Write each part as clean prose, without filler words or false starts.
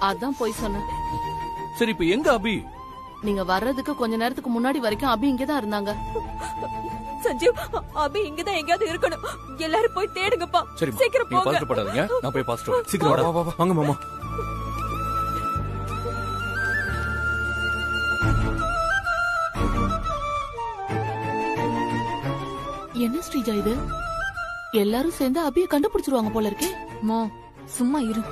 அதான் போய் சொன்னேன். சரி இப்ப எங்க அபி? நீங்க வர்றதுக்கு கொஞ்ச நேரத்துக்கு முன்னாடி வரைக்கும் அபி இங்கதான் இருந்தாங்க. சஞ்சீவ், அபி இங்கதான் எங்கயாவது இருக்கணும். எல்லாரும் போய் தேடுங்கப்பா. சீக்கிரம் நீங்க போங்க. பதட்டப்படாதீங்க, நான் போய் பாத்துட்டு வரேன். சீக்கிரம் வாடா. வா, வாங்க மாமா. என்ன ஸ்ரீஜா இது? எல்லாரும் சேர்ந்து அபிய கண்டுபிடிச்சிருவாங்க போல இருக்கே. மோ சும்மா இரு.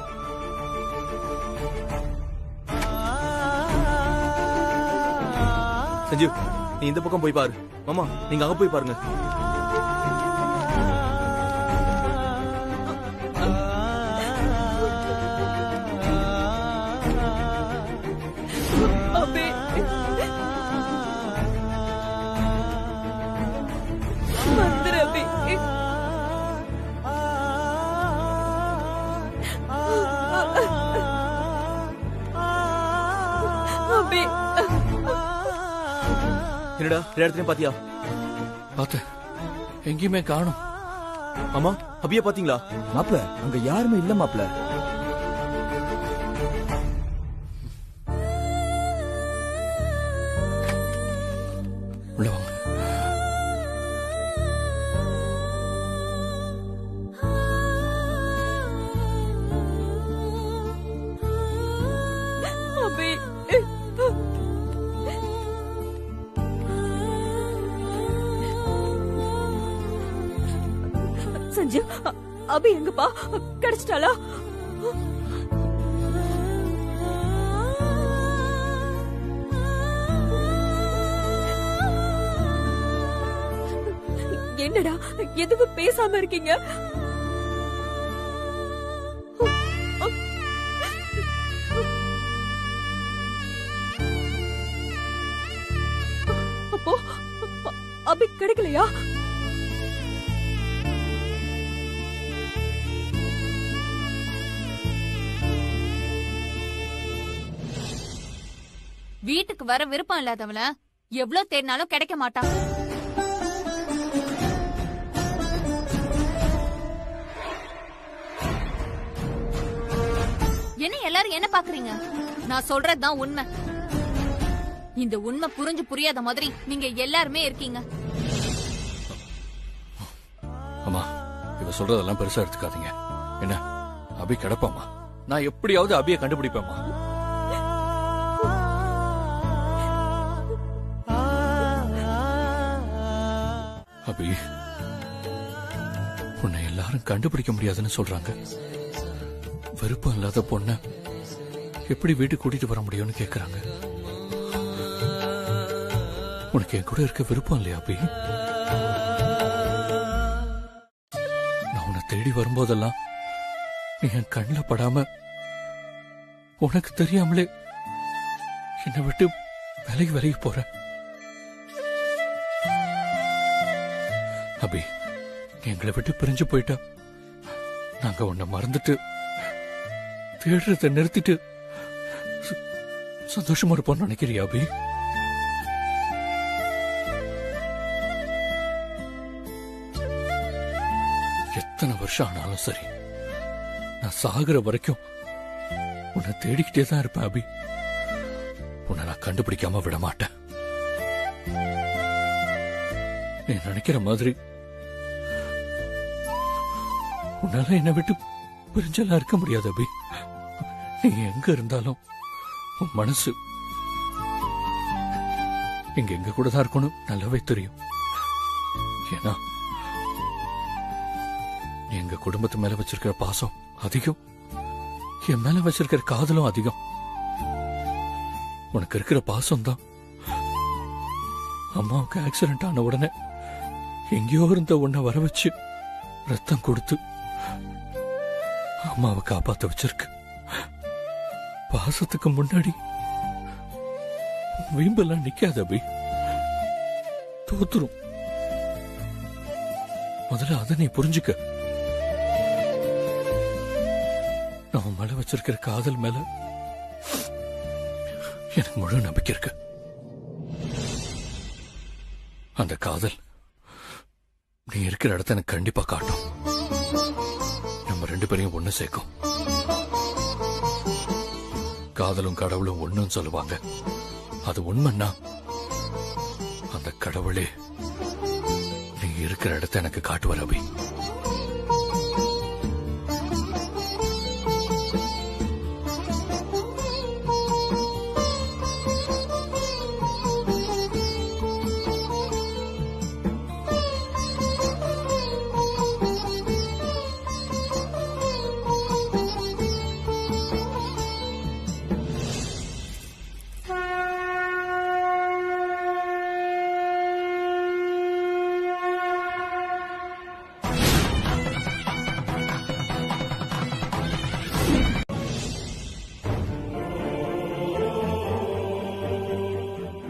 சஞ்சீவ், நீ இந்த பக்கம் போய் பாரு. மாமா, நீங்க அங்க போய் பாருங்க. அபி, வந்துரு அபி. அபி, என்னடா இடத்துலயும் பாத்தியா? பாத்து எங்கேயுமே காணும். ஆமா, அபிய பாத்தீங்களா? மாப்ள, அங்க யாருமே இல்ல மாப்ள. உள்ள வாங்க. அபி. சஞ்சீவ், அபி எங்கப்பா? கிடைச்சிட்டாளா? என்னடா எதுவும் பேசாம இருக்கீங்க? அப்போ அபி கிடைக்கலையா? வீட்டுக்கு வர விருப்பம் இல்லாதவள எவ்வளவு தேடினாலும் கிடைக்க மாட்டா. என்ன எல்லாரும் என்ன பாக்குறீங்க? நான் சொல்றதுதான் உண்மை. இந்த உண்மை புரிஞ்சு புரியாத மாதிரி நீங்க எல்லாருமே இருக்கீங்க. அம்மா, இவ சொல்றதெல்லாம் பெருசா எடுத்துக்காதீங்க. என்ன, அபி கிடப்பாமா? நான் எப்படியாவது அபிய கண்டுபிடிப்பேம்மா. அபி, உன்னை எல்லாரும் கண்டுபிடிக்க முடியாதுன்னு சொல்றாங்க. விருப்பம் இல்லாத பொண்ண எப்படி வீட்டுக்கு கூட்டிட்டு வர முடியும்னு கேக்குறாங்க. உனக்கு என் கூட இருக்க விருப்பம் இல்லையா அபி? நான் உன்னை தேடி வரும்போதெல்லாம் நீ என் கண்ணில் படாம உனக்கு தெரியாமலே என்னை விட்டு விலகி போற. அபி, நீ எங்களை விட்டு பிரிஞ்சு போயிட்டா நாங்க உன்னை மறந்துட்டு தேடுறத நிறுத்திட்டு சந்தோஷமா இருப்போம்னு நினைக்கிறியா அபி? எத்தனை வருஷம் ஆனாலும் சரி, நான் சாகுற வரைக்கும் உன்னை தேடிக்கிட்டே தான் இருப்பேன் அபி. உன்னை நான் கண்டுபிடிக்காம விட மாட்டேன். நீ நினைக்கிற மாதிரி உன்னால என்னை விட்டு பிரிஞ்செல்லாம் இருக்க முடியாது அபி. நீ எங்க இருந்தாலும் உன் மனசு இங்க எங்க கூட தான் இருக்கணும் நல்லாவே தெரியும். ஏன்னா நீ எங்க குடும்பத்து மேல வச்சிருக்கிற பாசம் அதிகம், என் மேல வச்சிருக்கிற காதலும் அதிகம். உனக்கு இருக்கிற பாசம் தான் அம்மாவுக்கு ஆக்சிடென்ட் ஆன உடனே எங்கேயோ இருந்த உன்னை வர வச்சு ரத்தம் கொடுத்து அம்மாவை காப்பாத்த வச்சிருக்கு. பாசத்துக்கு முன்னாடி வீம்பெல்லாம் நிக்காத அபி, தோத்துரும். முதல்ல அதை நீ புரிஞ்சுக்க. நான் மேல வச்சிருக்கிற காதல் மேல எனக்கு முழு நம்பிக்கை இருக்கு. அந்த காதல் நீ இருக்கிற இடத்த எனக்கு கண்டிப்பா காட்டும். நம்ம ரெண்டு பேரையும் ஒண்ணு சேர்க்கும். காதலும் கடவுளும் ஒண்ணுன்னு சொல்லுவாங்க. அது உண்மைன்னா அந்த கடவுளே நீ இருக்கிற இடத்த எனக்கு காட்டுவார் அபி.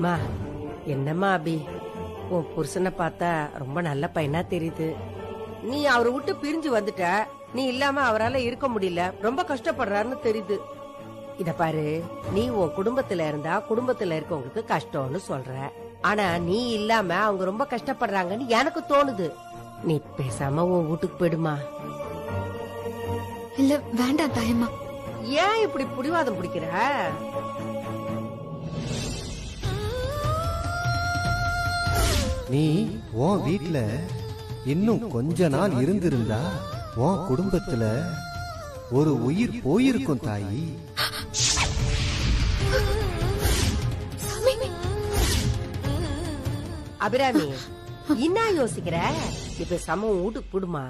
மா, என்னம்மா அபி, உன் புருஷனை பார்த்தா ரொம்ப நல்ல பையனா தெரியுது. நீ அவரை விட்டு பிரிஞ்சு வந்துட்ட, நீ இல்லாம அவரால இருக்க முடியல, ரொம்ப கஷ்டப்படுறாருன்னு தெரியுது. இத பாரு, நீ உன் குடும்பத்துல இருந்தா குடும்பத்துல இருக்கவங்களுக்கு கஷ்டம்னு சொல்ற, ஆனா நீ இல்லாம அவங்க ரொம்ப கஷ்டப்படுறாங்கன்னு எனக்கு தோணுது. நீ பேசாம உன் வீட்டுக்கு போயிடுமா. இல்ல வேண்டாம் தாயம்மா. ஏன் இப்படி புடிவாதம் பிடிக்கிற? நீ உன் வீட்ல இன்னும் கொஞ்ச நாள் இருந்திருந்தா உன் குடும்பத்துல ஒரு உயிர் போயிருக்கும் தாயி. அபிராமி, என்ன யோசிக்கிற? இப்ப சம வீட்டுக்கு போடுமா.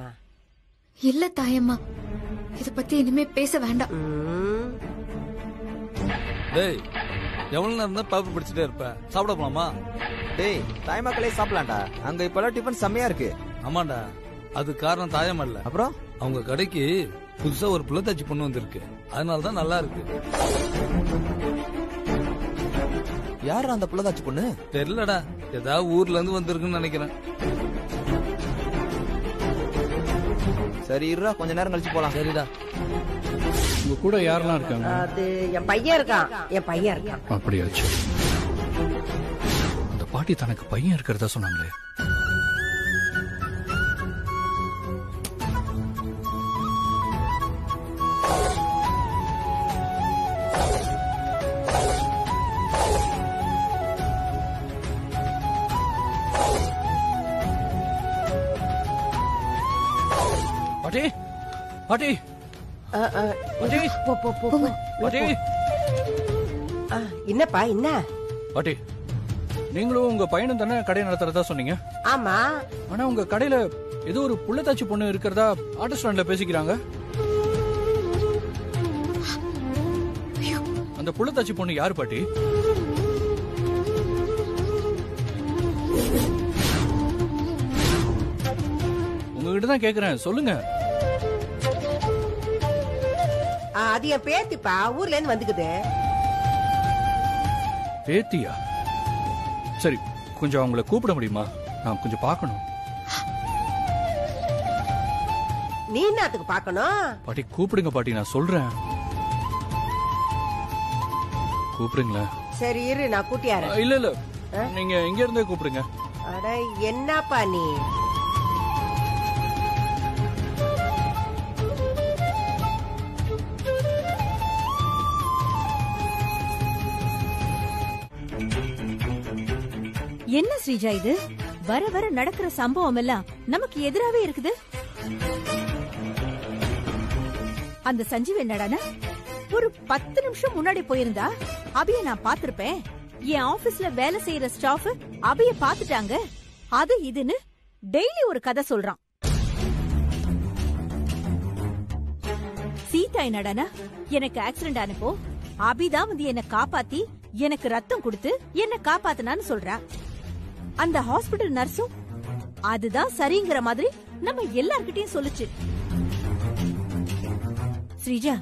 இல்ல தாயம்மா, இத பத்தி இனிமே பேச வேண்டாம். டேய், எவ்வளவு நேரம் தான் பேப்பர் படிச்சுட்டே இருப்ப? சாப்பிட போலாமா? டேய், தாய்மாக்களே சாப்பிடலாம்டா. அங்க இப்பெல்லாம் டிஃபன் செம்மையா இருக்கு. ஆமாண்டா, அது காரணம் தாயம் அல்ல. அப்புறம் அவங்க கடைக்கு புதுசா ஒரு புள்ளத்தாச்சி பொண்ணு வந்திருக்கு, அதனாலதான் நல்லா இருக்கு. யார் அந்த புள்ளதாச்சி பொண்ணு? தெரியலடா, ஏதாவது ஊர்ல இருந்து வந்திருக்குன்னு நினைக்கிறேன். சரி இருடா, கொஞ்ச நேரம் கழிச்சு போலாம். சரிடா. உங்க கூட யாரெல்லாம் இருக்காங்க? அது என் பையன் இருக்கான், என் பையன் இருக்கான். அப்படியாச்சு. அந்த பாட்டி தனக்கு பையன் இருக்கிறதா சொன்னாங்களே. பாட்டி பாட்டி போ, போ, போ, போ. பாட்டி என்னப்பா, என்ன? பாட்டி, நீங்களும் உங்க பையனும் தானே கடை நடத்துறதா சொன்னீங்க? ஆமா. ஆனா உங்க கடையில ஏதோ ஒரு புள்ளத்தாச்சி பொண்ணு இருக்கிறதா ஆட்டோ ஸ்டாண்ட்ல பேசிக்கிறாங்க. அந்த புள்ளத்தாச்சி பொண்ணு யாரு பாட்டி? உங்ககிட்ட தான் கேக்குறேன், சொல்லுங்க. அது என் பேத்திப்பா, ஊர்ல இருந்து வந்துக்குது. பேத்தியா? சரி, கொஞ்சம் அவங்கள கூப்பிட முடியுமா? நான் கொஞ்சம் பார்க்கணும். நீ என்னத்துக்கு பார்க்கணும்? பாட்டி கூப்பிடுங்க பாட்டி, நான் சொல்றேன். கூப்பிடுங்களேன். சரி இரு, நான் கூட்டியாரேன். இல்ல இல்ல, நீங்க இங்க இருந்தே கூப்பிடுங்க. அட என்னப்பா நீ? என்ன ஸ்ரீஜா இது? வர வர நடக்கிற சம்பவம் எல்லாம் நமக்கு எதிராவே இருக்குது. அந்த சஞ்சீவ் என்னடானா ஒரு 10 நிமிஷம் முன்னாடி போயிருந்தா அபிய நான் பாத்திருப்பேன். என் ஆபீஸ்ல வேலை செய்யற ஸ்டாஃப் அபிய பாத்துட்டாங்க, அது இதுன்னு டெய்லி ஒரு கதை சொல்றான். சீதா என்னடானா எனக்கு ஆக்சிடென்ட் ஆனப்போ அபிதான் வந்து என்ன காப்பாத்தி எனக்கு ரத்தம் கொடுத்து என்ன காப்பாத்தினான்னு சொல்றா. அந்த ஹாஸ்பிடல் நர்ஸும் அதுதான் சரிங்கிற மாதிரி நம்ம எல்லார்கிட்டயும் சொல்லுச்சு. ஸ்ரீஜா,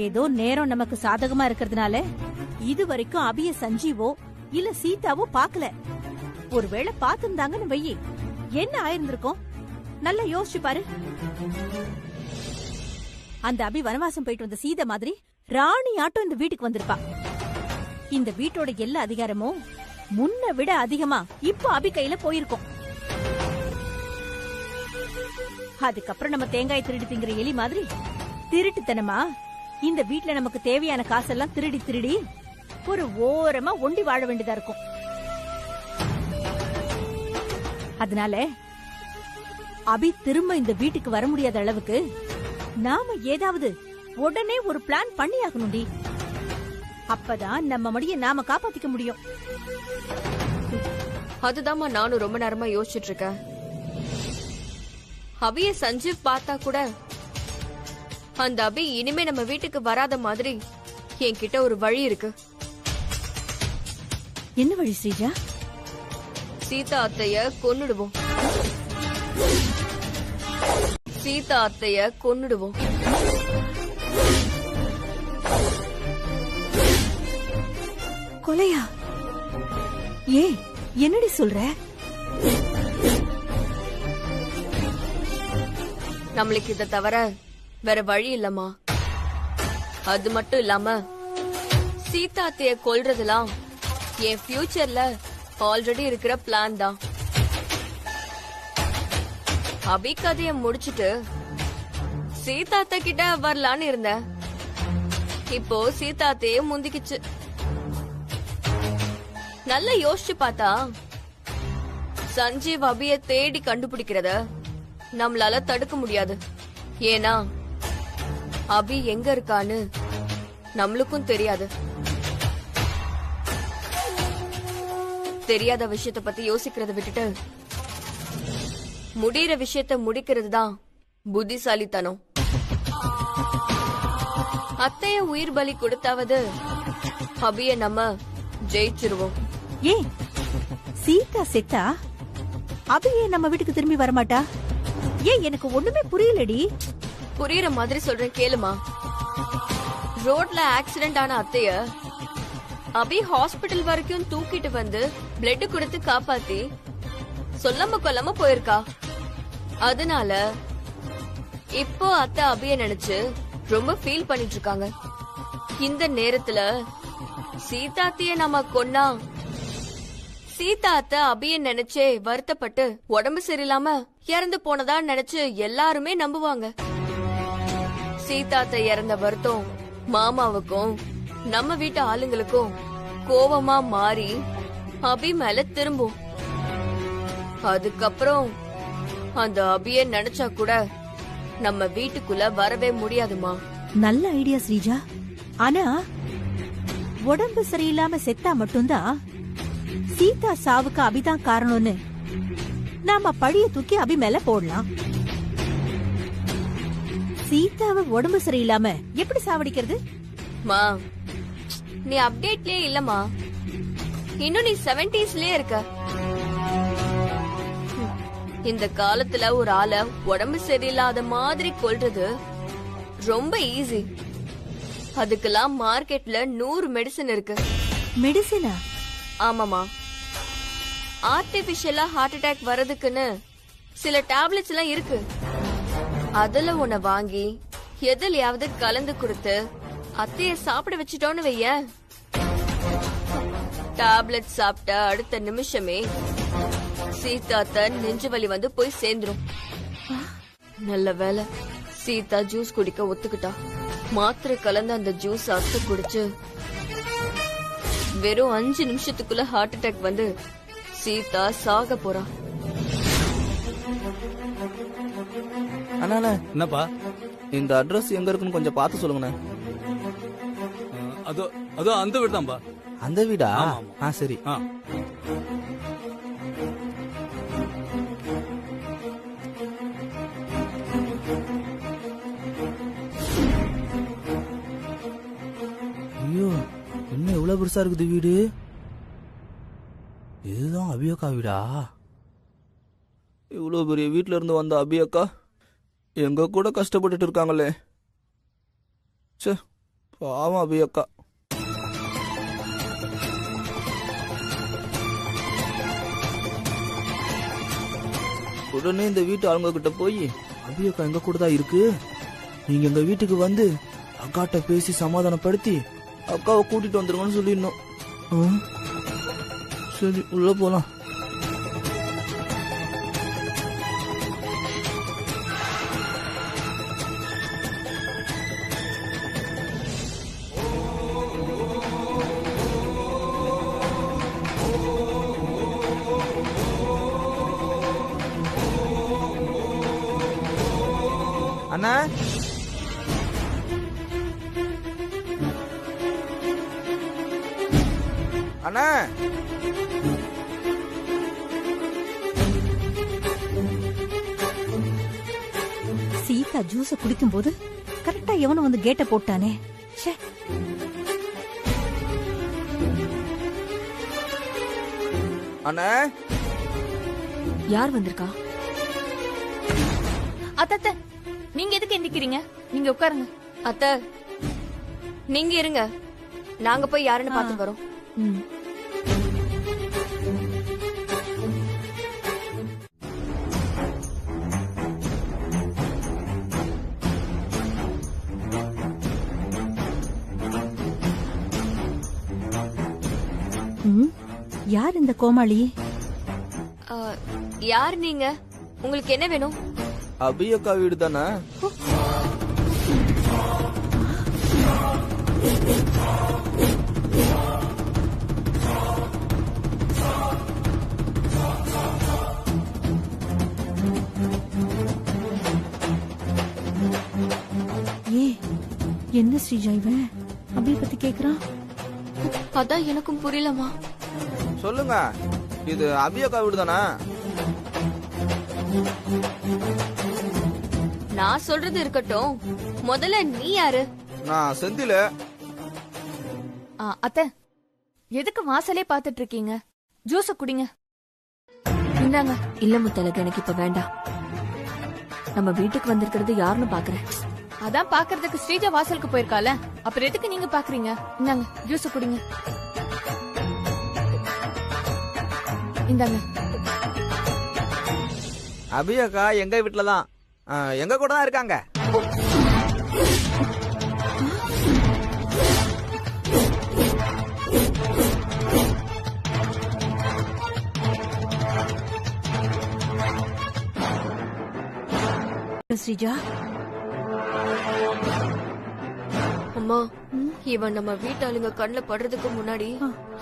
ஏதோ நேரம் நமக்கு சாதகமா இருக்கிறதுனால இது வரைக்கும் அபிய சஞ்சீவோ இல்ல சீதாவோ பாக்கல. ஒருவேளை பாத்திருந்தாங்கன்னு வெயி என்ன ஆயிருந்திருக்கும்? நல்லா யோசிச்சு பாரு. அந்த அபி வனவாசம் போயிட்டு வந்த சீதா மாதிரி ராணி ஆட்டம் இந்த வீட்டுக்கு வந்திருப்பா. இந்த வீட்டோட எல்லா அதிகாரமும் முன்ன விட அதிகமா இப்போ அபி கையில போயிருக்கோம். அதுக்கப்புறம் நம்ம தேங்காய் திருடி திங்கிற எலி மாதிரி திருட்டுத்தனமா இந்த வீட்ல நமக்கு தேவையான காசெல்லாம் திருடி திருடி ஒரு ஓரமா ஒண்டி வாழ வேண்டியதா இருக்கும். அதனால அபி திரும்ப இந்த வீட்டுக்கு வர முடியாத அளவுக்கு நாம ஏதாவது உடனே ஒரு பிளான் பண்ணியாகணும்டி. அப்பதான் நம்ம மடிய நாம காப்பாத்திக்க முடியும். அதுதாம்மா நானும் ரொம்ப நேரமா யோசிச்சுட்டு இருக்கேன். அபிய சஞ்சீவ் பார்த்தா கூட அந்த அபி இனிமே நம்ம வீட்டுக்கு வராத மாதிரி என்கிட்ட ஒரு வழி இருக்கு. என்ன வழி ஸ்ரீஜா? சீதா அத்தைய கொன்னுடுவோம். சீதா அத்தைய கொன்னுடுவோம். கொலையா? ஏ என்னடி சொல்ற? நம்மளுக்கு இத தவிர வேற வழி இல்லம்மா. அது மட்டும் இல்லாம சீதா அத்தைய கொல்றதெல்லாம் என் ஃபியூச்சர்ல ஆல்ரெடி இருக்கிற பிளான் தான். அபி கதைய முடிச்சிட்டு சீதா அத்தை கிட்ட வரலான்னு இருந்தேன். இப்போ சீதா அத்தையே முந்திக்கிச்சு. நல்லா யோசிச்சு பார்த்தா சஞ்சீவ் அபிய தேடி கண்டுபிடிக்கிறத நம்மளால தடுக்க முடியாது. ஏன்னா அபி எங்க இருக்கான்னு நம்மளுக்கும் தெரியாது. தெரியாத விஷயத்த பத்தி யோசிக்கிறத விட்டுட்டு முடிகிற விஷயத்த முடிக்கிறது தான் புத்திசாலித்தனம். அத்தைய உயிர் பலி கொடுத்தாவது அபிய நம்ம ஜெயிச்சிருவோம். ஏ சீதா செத்தா அபியே நம்ம வீட்டுக்கு திரும்பி வரமாட்டா? ஏன் எனக்கு ஒண்ணுமே புரியலடி. புரியுற மாதிரி சொல்றேன் கேளுமா. ரோட்ல ஆக்சிடென்ட் ஆன அத்தைய அபி ஹாஸ்பிடல் வரைக்கும் தூக்கிட்டு வந்து பிளட் கொடுத்து காப்பாத்தி சொல்லாம கொல்லாம போயிருக்கா. அதனால இப்போ அத்தை அபிய நினைச்சு ரொம்ப ஃபீல் பண்ணிட்டு இருக்காங்க. இந்த நேரத்துல சீதா அத்தைய நம்ம கொன்னா சீதா அத்தை அபிய நினைச்சே வருத்தப்பட்டு உடம்பு சரியில்லாம இறந்து போனதா நினைச்சு எல்லாருமே நம்புவாங்க. சீதா அத்தை இறந்த வருத்தம் மாமாவுக்கும் நம்ம வீட்டு ஆளுங்களுக்கும் கோவமா மாறி அபி மேல திரும்பும். அதுக்கப்புறம் அந்த அபிய நினைச்சா கூட நம்ம வீட்டுக்குள்ள வரவே முடியாதுமா. நல்ல ஐடியா ஸ்ரீஜா. ஆனா உடம்பு சரியில்லாம செத்தா மட்டும்தான் சீதா சாவுக்கு அபிதான் காரணம்னு நாம பழிய தூக்கி அபி மேல போடலாம். சீதாவை உடம்பு சரியில்லாம எப்படி சாவடிக்கிறது? மா நீ அப்டேட்லயே இல்லமா. இன்னும் நீ 70sலயே இருக்க. இந்த காலத்துல ஒரு ஆள உடம்பு சரியில்லாத மாதிரி கொல்றது ரொம்ப ஈஸி. அதுக்கெல்லாம் மார்க்கெட்ல 100 மெடிசன் இருக்கு. மெடிசனா? ஆமாமா. ஆர்டிபிஷியலா ஹார்ட் அட்டாக் வரதுக்குன்னு சில டேப்லெட்ஸ் எல்லாம் இருக்கு. அதுல உன்னை வாங்கி எதுலயாவது கலந்து கொடுத்து அத்தைய சாப்பிட வச்சிட்டோன்னு வைய, டேப்லெட் சாப்பிட்ட அடுத்த நிமிஷமே சீதா தன் நெஞ்சு வலி வந்து போய் சேர்ந்துரும். நல்ல வேலை சீதா ஜூஸ் குடிக்க ஒத்துக்கிட்டா. மாத்திரை கலந்து அந்த ஜூஸ் அத்தை குடிச்சு வெறும் 5 நிமிஷத்துக்குள்ள ஹார்ட் அட்டாக் வந்து சீதா சாக போறா. அண்ணா என்னப்பா? இந்த அட்ரஸ் எங்க இருக்குன்னு கொஞ்சம் பார்த்து சொல்லுங்கண்ணே. அதோ அதோ அந்த வீடு தான்பா. அந்த வீடா? ஆமா, ஆமா. ஆ சரி. ஐயோ என்ன இவ்வளவு பெருசா இருக்குது வீடு. இதுதான் அபியக்கா வீடா? இவ்வளவு பெரிய வீட்டுல இருந்து வந்த அபியக்கா எங்க கூட கஷ்டப்பட்டுட்டு இருக்காங்களே. சே பாவம் அபியக்கா. உடனே இந்த வீட்டு ஆளுங்க கிட்ட போய் அபியக்கா எங்க கூட தான் இருக்கு, நீங்க எங்க வீட்டுக்கு வந்து அக்காட்ட பேசி சமாதானப்படுத்தி அக்காவை கூட்டிட்டு வந்துருங்கன்னு சொல்லிடணும். சரி உள்ள போலாம். அண்ணா அண்ணா சீதா ஜூஸ குடிக்கும் போது கரெக்டா எவனும் வந்து கேட்ட போட்டானே. ச்சே. அண்ணா யார் வந்திருக்கா? அத்த நீங்க எதுக்கு எந்திக்கிறீங்க? நீங்க உட்காருங்க. அத்த நீங்க இருங்க, நாங்க போய் யாருன்னு பாத்து வரோம். ம். ம். யார் இந்த கோமாளி? யார் நீங்க? உங்களுக்கு என்ன வேணும்? அபியக்கா வீடு தானே? ஏ என்ன ஸ்ரீஜா இவன் அபிய பத்தி கேக்குறான்? அதான் எனக்கும் புரியலமா. சொல்லுங்க, இது அபியக்கா வீடு தானே? நான் சொல்றது இருக்கட்டும், முதல்ல நீ யாரு? நான் செந்தில. அத்த எதுக்கு வாசலே பாத்துட்டு இருக்கீங்க? ஜூஸ குடிங்க. இந்தாங்க. இல்ல முத்தலகு, எனக்கு இப்ப வேண்டாம். நம்ம வீட்டுக்கு வந்திருக்கிறது யாருன்னு பாக்குறேன். அதான் பாக்குறதுக்கு ஸ்ரீஜா வாசலுக்கு போயிருக்கால, அப்புறம் எதுக்கு நீங்க பாக்குறீங்க? இந்தாங்க ஜூஸ குடிங்க. இந்தாங்க. அபியக்கா எங்க வீட்டுல தான், எங்க கூட தான் இருக்காங்க. ஸ்ரீஜா அம்மா, இவன் நம்ம வீட்டாளுங்க கண்ணுல படுறதுக்கு முன்னாடி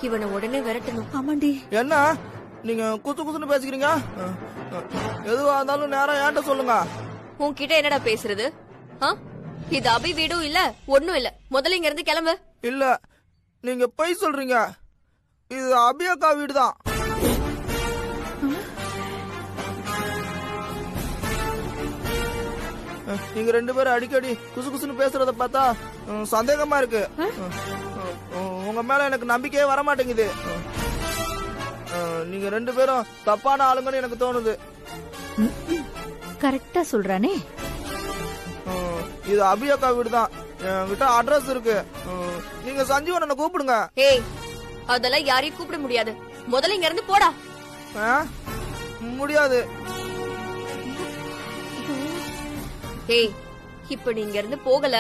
இவனை உடனே விரட்டணும். ஆமாண்டி. என்ன நீங்க குத்து குத்துன்னு பேசிக்கிறீங்க? எதுவா இருந்தாலும் நேரம் ஏன்ட்ட சொல்லுங்க. உன்கிட்ட என்னடா பேசுறது? இது அபி வீடும் இல்ல, ஒண்ணும் இல்ல. முதல்ல இங்க இருந்து கிளம்பு. இல்ல, நீங்க பொய் சொல்றீங்க. இது அபியக்கா வீடு தான். நீங்க ரெண்டு பேரும் அடிக்கடி குசு குசுன்னு பேசுறத பார்த்தா சந்தேகமா இருக்கு. உங்க மேல எனக்கு நம்பிக்கையே வர மாட்டேங்குது. நீங்க ரெண்டு பேரும் தப்பான ஆளுங்கன்னு எனக்கு தோணுது. கரெக்டா சொல்றானே. இது அபியக்கா வீடு தான். என்கிட்ட அட்ரஸ் இருக்கு. நீங்க சஞ்சீவன் கூப்பிடுங்க. ஏய், அதெல்லாம் யாரையும் கூப்பிட முடியாது. முதல்ல இங்க இருந்து போடா. முடியாது. ஏய், இப்ப நீங்க இருந்து போகல,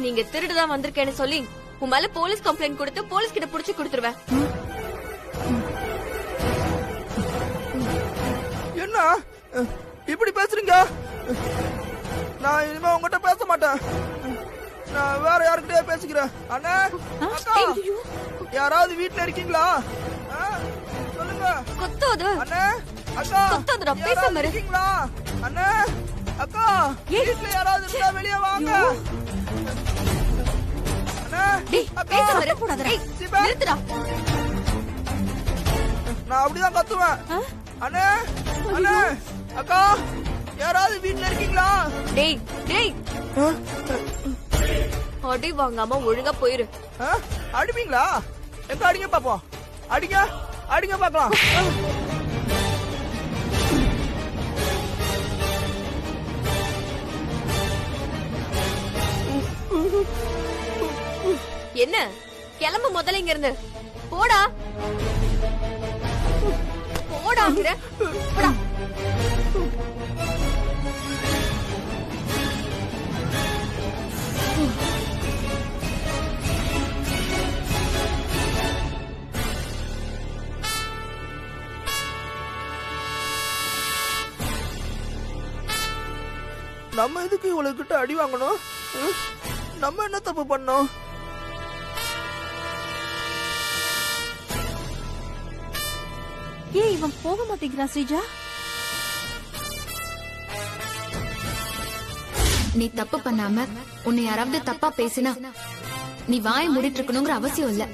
நீங்க திருடுதான் வந்திருக்கேன்னு சொல்லி உன் மேல போலீஸ் கம்ப்ளைண்ட் கொடுத்து போலீஸ் கிட்ட புடிச்சு கொடுத்துருவேன். என்ன இப்படி பேசுறீங்க? நான் இனிமே உங்ககிட்ட பேச மாட்டேன். நான் வேற யாருக்கிட்டே பேசிக்கிறேன். அண்ணா, அக்கா, யாராவது வீட்டுல இருக்கீங்களா? சொல்லுங்க. கொத்தாது. அண்ணா, அக்கா, கொத்தாதுடா, பேசாம இரு. இருக்கீங்களா? அண்ணா, அக்கா, வீட்டுல யாராவது இருந்தா வெளியே வாங்க. அண்ணா, அக்கா, பேசாம இரு. நிறுத்துடா. நான் அப்படிதான் கத்துவேன். அண்ணா, அண்ணா, அக்கா, யாராவது வீட்டுல இருக்கீங்களா? டேய் டேய், அடி வாங்காம ஒழுங்கா போயிரு. அடிப்பீங்களா? எங்க அடிங்க பாப்போம். அடிங்க, அடிங்க பாக்கலாம். என்ன கிளம்பு முதல்ல இங்க இருந்து. போடா போடாங்கிற. போடா. நம்ம எதுக்கு இவ்வளவு கிட்ட அடி வாங்கணும்? நம்ம என்ன தப்பு பண்ணோம்? ஏன் இவன் போக மாட்டேங்கிறான் ஸ்ரீஜா? நீ தப்பு பண்ணாம உன்னை யாராவது தப்பா பேசினா நீ வாயை மூடிட்டு இருக்கணுங்கிற அவசியம் இல்ல.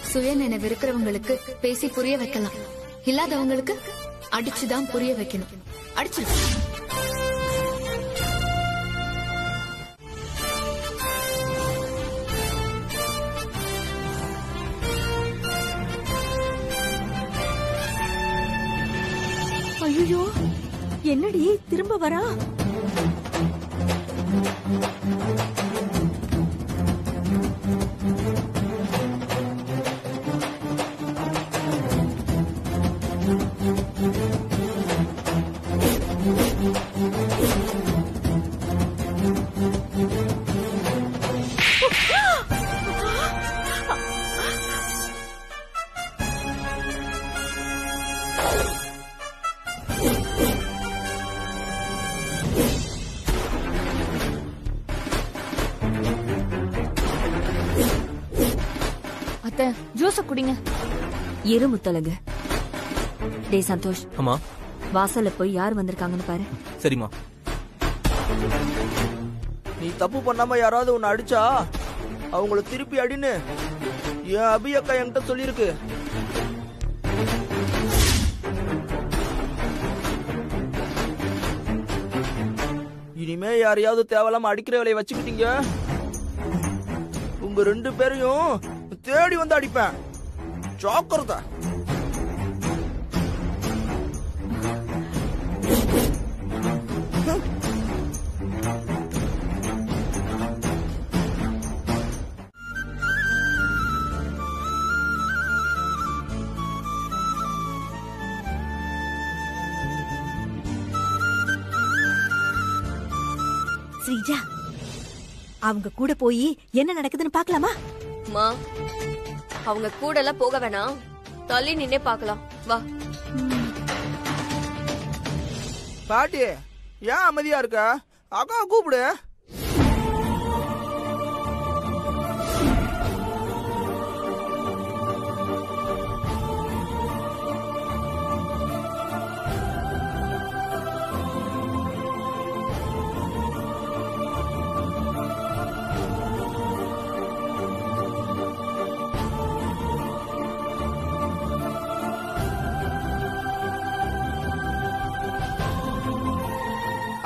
சுய நினைவு இருக்கிறவங்களுக்கு பேசி புரிய வைக்கலாம், இல்லாதவங்களுக்கு அடிச்சுதான் புரிய வைக்கணும். அடிச்சு ஐயோ, என்னடி திரும்ப வரா? அத்தை, ஜூஸ குடிங்க. இரு முத்தலகு. டேய் சந்தோஷ், அம்மா வாசல்ல போய் யார் வந்திருக்காங்கன்னு பாரு. சரிம்மா. நீ தப்பு பண்ணாம யாராவது உன்னை அடிச்சா அவங்கள திருப்பி அடின்னு என் அபி அக்கா என்கிட்ட சொல்லிருக்கு. இனிமே யாரையாவது தேவையில்லாம அடிக்கிற வேலையை வச்சுக்கிட்டீங்க, உங்க 2 பேரையும் தேடி வந்து அடிப்பேன். ஜாக்கிரதை. ஸ்ரீஜா, அவங்க கூட போய் என்ன நடக்குதுன்னு பாக்கலாமா? மா, அவங்க கூட எல்லாம் போக வேணாம், தள்ளி நின்னே பாக்கலாம். வா. பாட்டி, ஏன் அமைதியா இருக்க? அக்கா கூப்பிடு.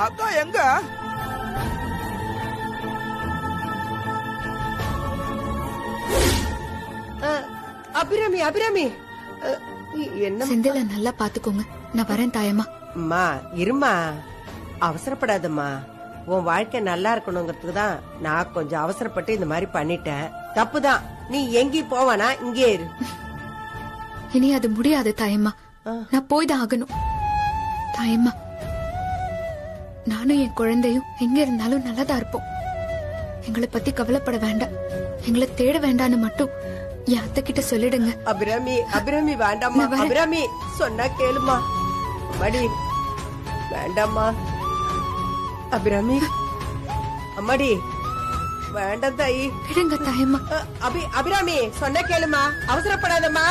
அக்கா எங்க? அபிராமி, அபிராமி, என்ன? செந்தில நல்லா பாத்துக்கோங்க. நான் வரேன் தாயம்மா. அம்மா இருமா, அவசரப்படாதம்மா. உன் வாழ்க்கை நல்லா இருக்கணுங்கிறதுக்கு தான் நான் கொஞ்சம் அவசரப்பட்டு இந்த மாதிரி பண்ணிட்டேன். தப்புதான். நீ எங்கேயும் போவானா, இங்கே இரு. இனி அது முடியாது தாயம்மா. நான் போய் தான் ஆகணும். தாயம்மா, நானும் என் குழந்தையும் எங்க இருந்தாலும் நல்லதா இருப்போம். எங்களை பத்தி கவலைப்பட வேண்டாம், எங்களை தேட வேண்டான்னு மட்டும் என் அத்தை கிட்ட சொல்லிடுங்க. அபிராமி, அபிராமி வேண்டாம்மா. அபிராமி சொன்னா கேளுமா. அம்மாடி வேண்டாம்மா. அபிராமி, அம்மாடி வேண்டாம் தாயி. விடுங்க தாயம்மா. அபிராமி சொன்னா கேளுமா, அவசரப்படாதம்மா.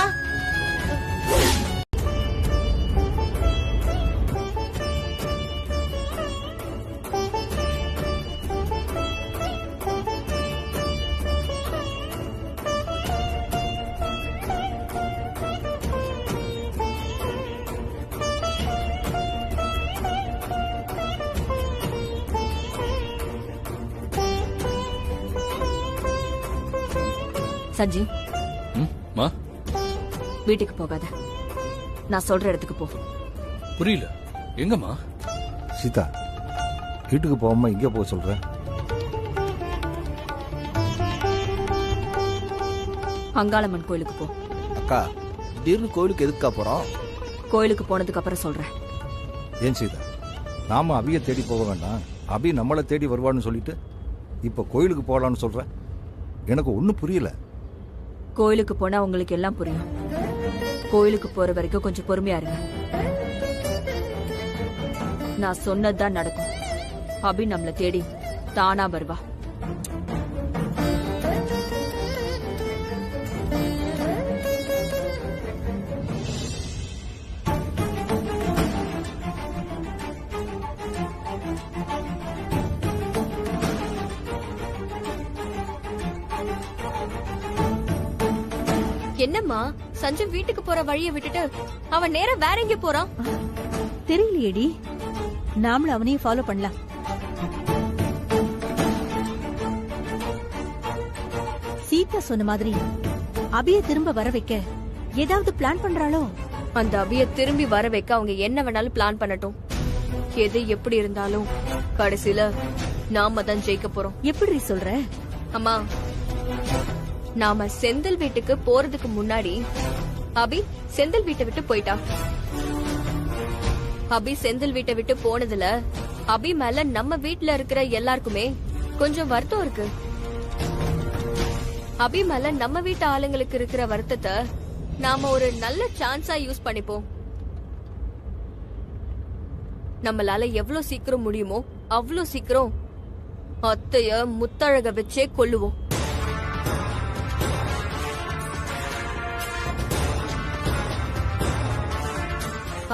சஞ்சீவ், மா, வீட்டுக்கு போகாத. நான் சொல்ற இடத்துக்கு போ. புரியல, எங்கம்மா? சீதா, வீட்டுக்கு போகாம இங்க போக சொல்ற? அங்காளம்மன் கோயிலுக்கு போ. அக்கா, திடீர்னு கோயிலுக்கு எதுக்கா போறோம்? கோயிலுக்கு போனதுக்கு அப்புறம் சொல்றேன். ஏன் சீதா, நாம அபிய தேடி போக வேண்டாம், அபி நம்மளை தேடி வருவான்னு சொல்லிட்டு இப்ப கோயிலுக்கு போகலான்னு சொல்ற? எனக்கு ஒன்னும் புரியல. கோயிலுக்கு போனா உங்களுக்கு எல்லாம் புரியும். கோயிலுக்கு போற வரைக்கும் கொஞ்சம் பொறுமையா இருங்க. நான் சொன்னதுதான் நடக்கும். அபி நம்மள தேடி தானா வருவா. என்னம்மா சஞ்சய் வீட்டுக்கு போற வழிய விட்டுட்டு அவன் நேரா வேற எங்க போறான்? தெரியலையேடி, நாமளும் அவனையும் ஃபாலோ பண்ணலாம். சீதா சொன்ன மாதிரி அபிய திரும்ப வர வைக்க ஏதாவது பிளான் பண்றாளோ? அந்த அபிய திரும்பி வர வைக்க அவங்க என்ன வேணாலும் பிளான் பண்ணட்டும். எது எப்படி இருந்தாலும் கடைசியில நாம தான் ஜெயிக்க போறோம். எப்படி சொல்ற? அம்மா, நாம செந்தில் வீட்டுக்கு போறதுக்கு முன்னாடி அபி செந்தில் வீட்டை விட்டு போயிட்டா. அபி செந்தில் வீட்டை விட்டு போனதுல அபி மேல நம்ம வீட்டுல இருக்கிற எல்லாருக்குமே கொஞ்சம் வருத்தம் இருக்கு. அபி மேல நம்ம வீட்டு ஆளுங்களுக்கு இருக்கிற வருத்தத்தை நாம ஒரு நல்ல சான்ஸா யூஸ் பண்ணிப்போம். நம்மளால எவ்வளவு சீக்கிரம் முடியுமோ அவ்வளவு சீக்கிரம் அத்தைய முத்தழக வச்சே கொல்லுவோம்.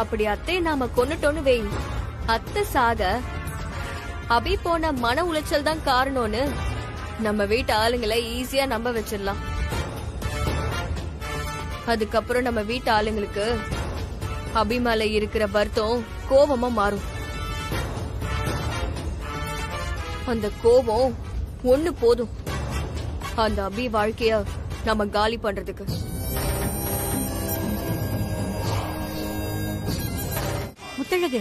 அப்படி அத்தை நாம கொன்னுட்டோன்னு வை, அத்தை சாக அபி போன மன உளைச்சல் தான் காரணம்னு நம்ம வீட்டு ஆளுங்களை ஈஸியா நம்ப வச்சிடலாம். அதுக்கப்புறம் நம்ம வீட்டு ஆளுங்களுக்கு அபி மேல இருக்கிற வருத்தம் கோபமா மாறும். அந்த கோபம் ஒண்ணு போதும் அந்த அபி வாழ்க்கைய நம்ம காலி பண்றதுக்கு. முத்தழகு,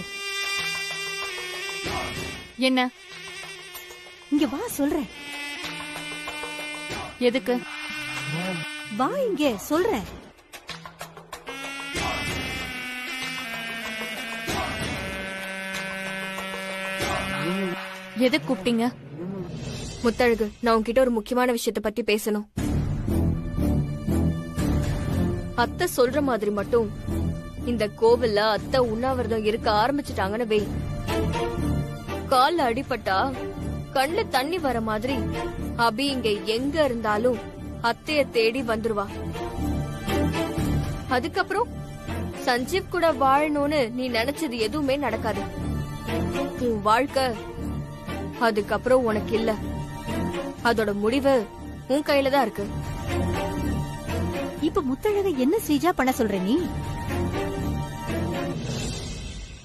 என்ன? இங்க வா சொல்றேன். எதுக்கு? வா இங்க சொல்றேன். எதுக்கு கூப்பிட்டீங்க? முத்தழகு, நான் உன்கிட்ட ஒரு முக்கியமான விஷயத்தை பத்தி பேசணும். அத்தை சொல்ற மாதிரி மட்டும் இந்த கோவில்ல அத்தை உண்ணாவிரதம் இருக்க ஆரம்பிச்சுட்டாங்கன்னு வை, கால்ல அடிபட்டா கண்ணுல தண்ணி வர மாதிரி அபி இங்க எங்க இருந்தாலும் அத்தைய தேடி வந்துருவா. அதுக்கப்புறம் சஞ்சீவ் கூட வாழணும்னு நீ நினைச்சது எதுவுமே நடக்காது. உன் வாழ்க்கை அதுக்கப்புறம் உனக்கு இல்ல, அதோட முடிவு உன் கையில தான் இருக்கு. இப்ப முத்தழக என்ன ஸ்ரீஜா பண்ண சொல்ற நீ?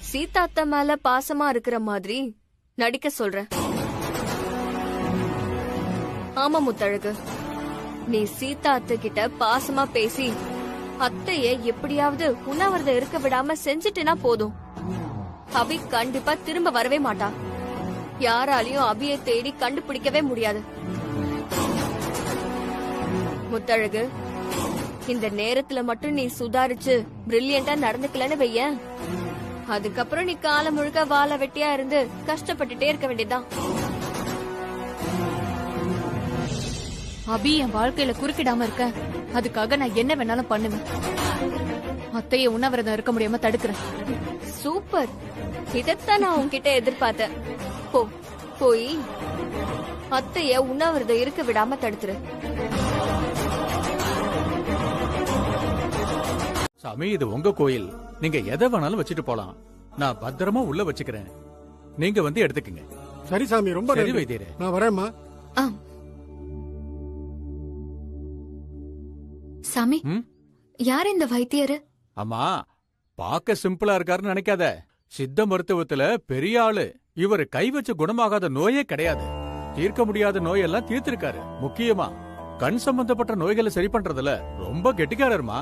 சீதா அத்தை மேல பாசமா இருக்கிற மாதிரி நடிக்க சொல்ற. ஆமா முத்தழகு, நீ சீதா அத்தை கிட்ட பாசமா பேசி அத்தைய எப்படியாவது உண்ணாவிரதம் இருக்க விடாம செஞ்சுட்டேனா போதும். அபி கண்டிப்பா திரும்ப வரவே மாட்டா. யாராலையும் அபிய தேடி கண்டுபிடிக்கவே முடியாது. முத்தழகு, இந்த நேரத்துல மட்டும் நீ சுதாரிச்சு பிரில்லியண்டா நடந்துக்கலன்னு வைய, அதுக்கப்புறம் நீ காலம் முழுக்க வாழ வெட்டியா இருந்து கஷ்டப்பட்டுட்டே இருக்க வேண்டியதுதான். அபி என் வாழ்க்கையில குறுக்கிடாம இருக்க, அதுக்காக நான் என்ன வேணாலும் பண்ணுவேன். அத்தைய உண்ணாவிரதம் இருக்க முடியாம தடுக்கிறேன். சூப்பர், இதத்தான் நான் உன்கிட்ட எதிர்பார்த்தேன். போ, போய் அத்தைய உண்ணாவிரதம் இருக்க விடாம தடுத்துரு. சாமி, இது உங்க கோயில், நீங்க எதை வேணாலும் வச்சுட்டு போலாம். நான் பத்திரமா உள்ள வச்சுக்கிறேன், நீங்க வந்து எடுத்துக்கங்க. சரி சாமி, ரொம்ப சரி நன்றி. வைத்தியரே. நான் வரேம்மா. சாமி, யார் இந்த வைத்தியரு? அம்மா, பாக்க சிம்பிளா இருக்காருன்னு நினைக்காத. சித்த மருத்துவத்துல பெரிய ஆளு. இவரு கை வச்சு குணமாகாத நோயே கிடையாது. தீர்க்க முடியாத நோயெல்லாம் தீர்த்திருக்காரு. முக்கியமா கண் சம்பந்தப்பட்ட நோய்களை சரி பண்றதுல ரொம்ப கெட்டிக்காரருமா.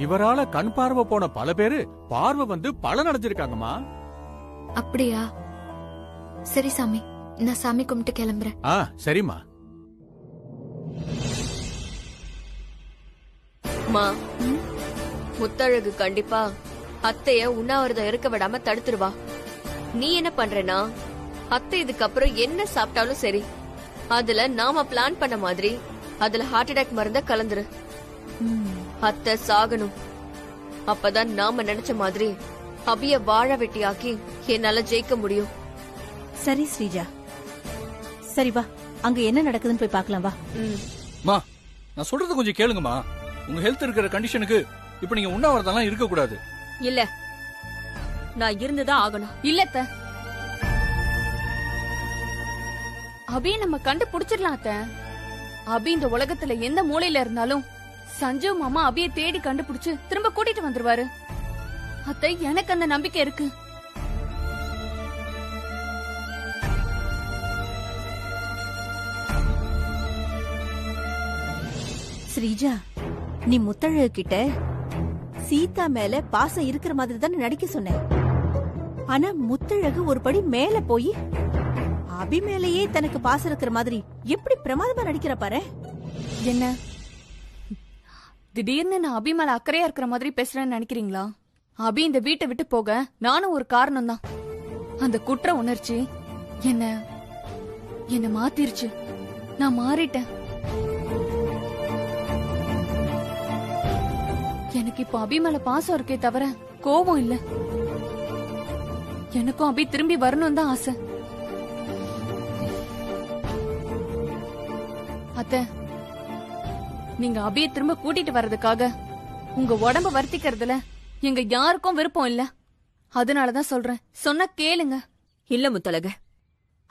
இவரால கண் பார்வை போன பல பேரு பார்வை வந்து பலன் அடைஞ்சிருக்காங்கம்மா. அப்படியா? சரி சாமி, நான் சாமி கும்பிட்டு கிளம்புறேன். சரிம்மா. முத்தழகு கண்டிப்பா அத்தைய உண்ணாவிரதம் இருக்க விடாம தடுத்துருவா. நீ என்ன பண்றேன்னா, அத்தை இதுக்கப்புறம் என்ன சாப்பிட்டாலும் சரி, அதுல நாம பிளான் பண்ண மாதிரி அதுல ஹார்ட் அட்டாக் மருந்த கலந்துரு. அத்தை சாகணும். அப்பதான் நாம நினைச்ச மாதிரி அபிய வாழ வெட்டியாக்கி என்னால ஜெயிக்க முடியும். சரி ஸ்ரீஜா, சரி வா, அங்க என்ன நடக்குதுன்னு போய் பார்க்கலாம் வா. மா, நான் சொல்றது கொஞ்சம் கேளுங்கம்மா. உங்க ஹெல்த் இருக்கிற கண்டிஷனுக்கு இப்ப நீங்க உண்ணாவிரதம் இருக்க கூடாது. இல்ல, நான் இருந்துதான் ஆகணும். இல்ல அபி நம்ம கண்டுபிடிச்சிடலாம் அத்த. அபி இந்த உலகத்துல எந்த மூலையில இருந்தாலும் சஞ்சீவ் மாமா அபிய தேடி கண்டுபிடிச்சு திரும்ப கூட்டிட்டு வந்துருவாரு. அத்தை, எனக்கு அந்த நம்பிக்கை இருக்கு. ஸ்ரீஜா, நீ முத்தழகு கிட்ட சீதா மேல பாசம் இருக்கிற மாதிரி தானே நடிக்க சொன்ன. ஆனா முத்தழகு ஒரு படி மேல போய் அபி மேலேயே தனக்கு பாசம் இருக்கிற மாதிரி எப்படி பிரமாதமா நடிக்கிற பாரு. என்ன திடீர்னு நான் அபி மேல அக்கறையா இருக்கிற மாதிரி பேசுறேன்னு நினைக்கிறீங்களா? அபி இந்த வீட்டை விட்டு போக நானும் ஒரு காரணம் தான். அந்த குற்ற உணர்ச்சி என்ன மாத்திருச்சு. நான் மாறிட்டேன். எனக்கு இப்போ அபி மேல பாசம் இருக்கே தவிர கோபம் இல்ல. எனக்கும் அபி திரும்பி வரணும் தான் ஆசை. அத்தை, நீங்க அபிய திரும்ப கூட்டிட்டு வர்றதுக்காக உங்க உடம்ப வருத்திக்கிறதுல எங்க யாருக்கும் விருப்பம் இல்ல. அதனாலதான் சொல்றேன், சொன்னா கேளுங்க. இல்ல முத்தழகு,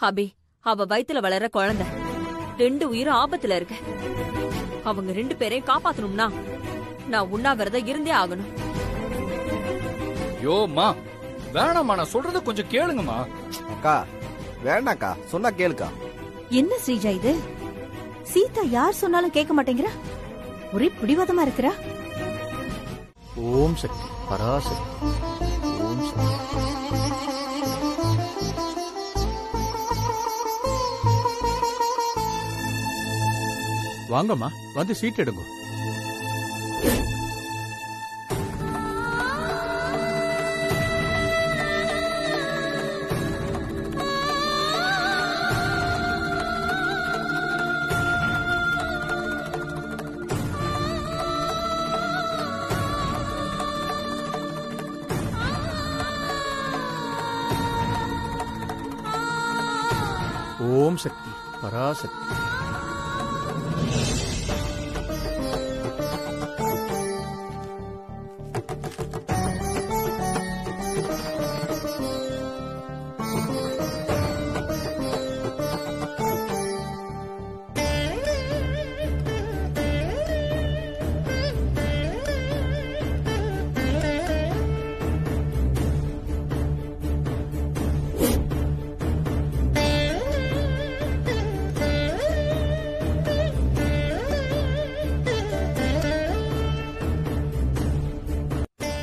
அபி அவ வயித்துல வளர குழந்தை, 2 உயிரும் ஆபத்துல இருக்கு. அவங்க 2 பேரையும் காப்பாத்தணும்னா நான் உண்ணாவிரதம் இருந்தே ஆகணும். யோமா வேணாமா, நான் சொல்றத கொஞ்சம் கேளுங்கம்மா. அக்கா வேணாக்கா, சொன்னா கேளுக்கா. என்ன ஸ்ரீஜா இது? சீதா யார் சொன்னாலும் கேட்க மாட்டேங்கிறா, ஒரே பிடிவாதமா இருக்கிறா. ஓம் சக்தி பராசக்தி. ஓம் சக்தி. வாங்கம்மா, வந்து சீட் எடுங்க. ஓம் சக்தி பராசக்தி.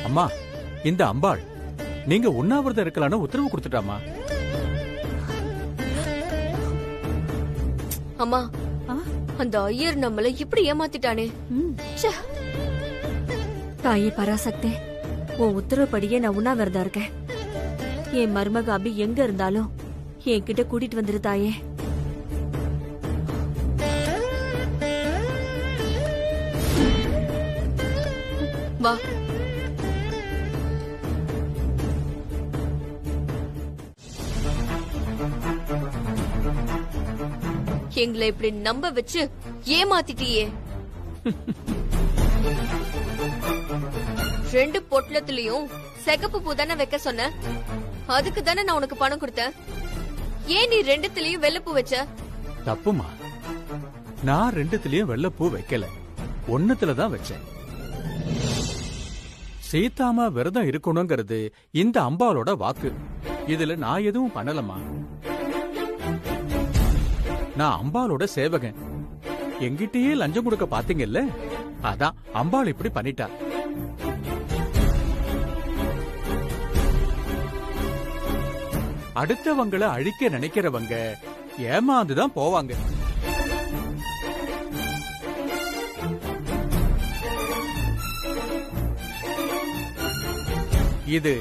அம்மா, இந்த அம்பாள் நீங்க உண்ணாவிரதம் இருக்கலாம்னு உத்தரவு கொடுத்துட்டாமா. அம்மா, அந்த ஐயர் நம்மள இப்படி ஏமாத்திட்டானே. தாயே பராசக்தே, உன் உத்தரவுப்படியே நான் உண்ணாவிரதம் இருக்கேன். என் மருமக அபி எங்க இருந்தாலும் என்கிட்ட கூட்டிட்டு வந்துரு தாயே. வா. எங்களை இப்படி நம்ப வச்சு ஏமாத்திட்டியே. 2 பொட்டலத்திலயும் சிகப்பு பூ தானே வைக்க சொன்ன, அதுக்கு தானே நான் உனக்கு பணம் கொடுத்தேன். ஏன் நீ 2த்துலயும் வெள்ளைப்பூ வச்ச? தப்புமா, நான் 2த்துலயும் வெள்ளைப்பூ வைக்கல, 1த்துலதான் வச்சேன். சீதாமா விரதம் இருக்கணுங்கிறது இந்த அம்பாளோட வாக்கு. இதுல நான் எதுவும் பண்ணலமா. நான் அம்பாளோட சேவகன். எங்கிட்டயே லஞ்சம் கொடுக்க பாத்தீங்கல்ல, அதான் அம்பாள் இப்படி பண்ணிட்டா. அடுத்தவங்களை அழிக்க நினைக்கிறவங்க ஏமாந்துதான் போவாங்க. இது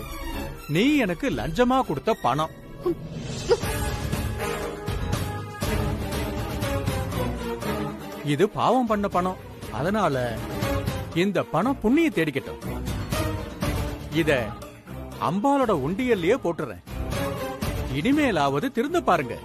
நீ எனக்கு லஞ்சமா கொடுத்த பணம். இது பாவம் பண்ண பணம். அதனால இந்த பணம் புண்ணிய தேடிக்கட்டும். இத அம்பாலோட உண்டியல்லையே போட்டுறேன். இனிமேலாவது திருந்து பாருங்க.